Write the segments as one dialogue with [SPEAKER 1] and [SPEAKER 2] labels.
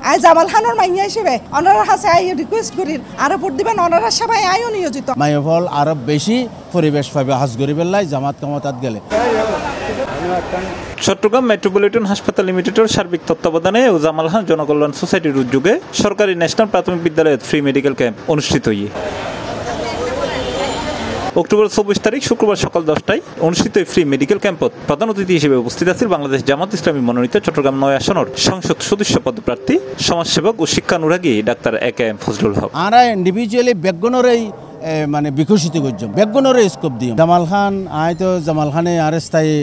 [SPEAKER 1] I Jamal খানোর মাইয়া হিসেবে ওনারা কাছে আই রিকোয়েস্ট করি আরো ভোট দিবেন, ওনারা সবাই আইও নিয়োজিত
[SPEAKER 2] মাইফল আরো বেশি পরিবেশ পাবে হজ গরিবের লাই জামাত কামতাত গেলে।
[SPEAKER 3] চট্টগ্রাম মেট্রোপলিটন হাসপাতাল লিমিটেডের সার্বিক তত্ত্বাবধানে ও জামাল খান জনকল্যাণ সোসাইটির উদ্যোগে সরকারি ন্যাশনাল প্রাথমিক বিদ্যালয়ে ফ্রি মেডিকেল ক্যাম্প অনুষ্ঠিত হয়ে অক্টোবর 24 তারিখ শুক্রবার সকাল 10টায় অনুষ্ঠিত ফ্রি মেডিকেল ক্যাম্পত প্রধান অতিথি হিসেবে উপস্থিত আছেন বাংলাদেশ জামাত ইসলামী মনোনীত চট্টগ্রাম 9 আসনের সংসদ সদস্য পদপ্রার্থী সমাজসেবক ও শিক্ষানুরাগী ডাক্তার এ.কে.এম. ফজলুল হক।
[SPEAKER 2] আমরা ইন্ডিভিজুয়ালি বেগুনরেই মানে বিকশিত করছি, বেগুনরে স্কোপ দিই। জামাল খান তো জামাল খানে আর স্থায়ী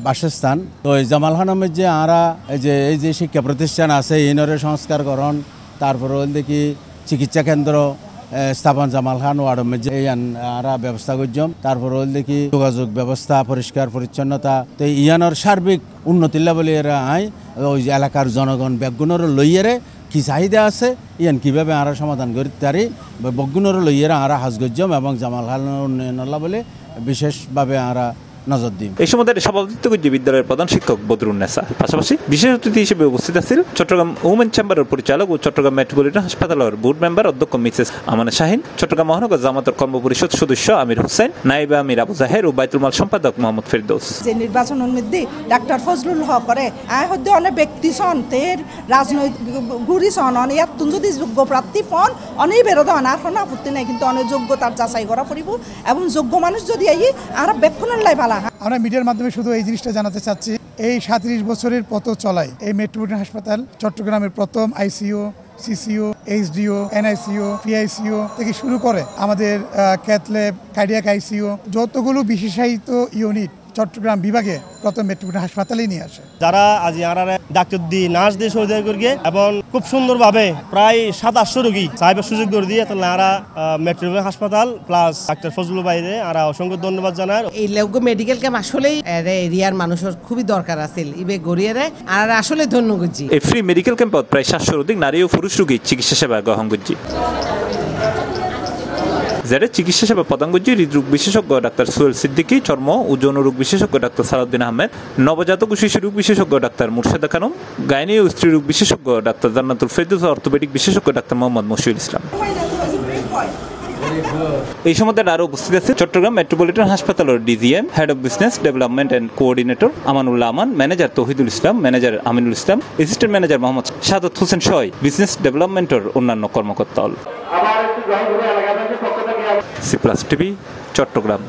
[SPEAKER 2] বাসস্থান, তো জামাল খানের যে আরা এই যে শিক্ষা প্রতিষ্ঠান আছে ইনরে সংস্কারকরণ, তারপরে দেখি চিকিৎসা কেন্দ্র স্থাপন জামাল খান ওয়ার্ডের মধ্যে আরা ব্যবস্থা করছম, তারপর দেখি যোগাযোগ ব্যবস্থা পরিষ্কার পরিচ্ছন্নতা, তো ইয়ানোর সার্বিক উন্নতি বলে এরা ওই এলাকার জনগণ বেগুনের লইয়েরে কি চাহিদা আছে ইয়ান কিভাবে আরা সমাধান করতে পারি বেগুনের লইয়েরা আরা হাজ করছম এবং জামাল খানের উন্নয়ন বলে বিশেষভাবে আরা নজর দিই।
[SPEAKER 3] এই সময় সভাপতিত্ব করছে বিদ্যালয়ের প্রধান শিক্ষক বদরুন্নেসা। পাশাপাশি বিশেষ অতিথি হিসেবে উপস্থিত আছেন চট্টগ্রাম ওমেন চেম্বারের পরিচালক ও চট্টগ্রাম মেট্রোপলিটন হাসপাতালের বোর্ড মেম্বার অধ্যক্ষ মিসেস আমানা শাহিন, চট্টগ্রাম মহানগর জামাতের কর্ম পরিষদ সদস্য আমির হোসেন, নাইবে আমির আবু জাহের ও বাইতুল মাল সম্পাদক মোহাম্মদ ফেরদৌস।
[SPEAKER 1] যে নির্বাচনের মধ্যে ডাক্তার ফজলুল হক করে আয় হদ্দে অনেক ব্যক্তি সন তের রাজনৈতিক ঘুরি সন অনেক যদি যোগ্য প্রার্থী ফন অনেক বেরোদ আর কোনো আপত্তি নাই, কিন্তু অনেক যোগ্যতার যাচাই করা পড়িব এবং যোগ্য মানুষ যদি এই আর বেক্ষণের লাই ভালা।
[SPEAKER 4] আমরা মিডিয়ার মাধ্যমে শুধু এই জিনিসটা জানাতে চাচ্ছি, এই 37 বছরের পথ চলায় এই মেট্রোপলিটন হাসপাতাল চট্টগ্রামের প্রথম ICU, CCU, HDO, NICU, PICU থেকে শুরু করে আমাদের ক্যাথ ল্যাব, কার্ডিয়াক আইসিইউ যতগুলো বিশেষায়িত ইউনিট চট্টগ্রাম বিভাগে প্রথম মেট্রোপলিটন হাসপাতালেই নিয়ে আসে।
[SPEAKER 5] যারা আজ ডাক্তার দিয়ে নার্স দিয়ে সহযোগিতা করিয়ে এবং খুব সুন্দরভাবে প্রায় 700 রোগী সাহেবের সুযোগ করে দিয়ে তাহলে আমরা মেট্রোপলিটন হাসপাতাল প্লাস ডাক্তার ফজলুল বাইরে আমরা অসংখ্য ধন্যবাদ জানাই।
[SPEAKER 6] এই লেউগো মেডিকেল ক্যাম্প আসলেই এরিয়ার মানুষের খুবই দরকার আছে, ইবে গড়িয়ে আর আসলে ধন্য করছি।
[SPEAKER 3] এই ফ্রি মেডিকেল ক্যাম্পত প্রায় 700 অধিক নারী ও পুরুষ রোগী চিকিৎসা সেবা গ্রহণ করছি। যারা চিকিৎসা সেবা প্রদান করছে হৃদরোগ বিশেষজ্ঞ ডাক্তার সোহেল সিদ্দিকী, চর্ম ও যৌন রোগ বিশেষজ্ঞ ডাক্তার সালাউদ্দিন আহমেদ, নবজাতক ও শিশু রোগ বিশেষজ্ঞ ডাক্তার মুর্শেদা খানম, গাইনি ও স্ত্রী রোগ বিশেষজ্ঞ ডাক্তার জান্নাতুল ফেরদৌস, অর্থোপেডিক বিশেষজ্ঞ ডাক্তার মোহাম্মদ মশিউল ইসলাম। এই সময় আরো উপস্থিত আছে চট্টগ্রাম মেট্রোপলিটন হাসপাতালের DGM, head of business development and coordinator Amanullah Aman, manager Tauhidul Islam, manager Aminul Islam, assistant manager Mohammad Sadat Hossain সহ বিজনেস ডেভেলপমেন্টের অন্যান্য কর্মকর্তা। C plus TV, Chittagong.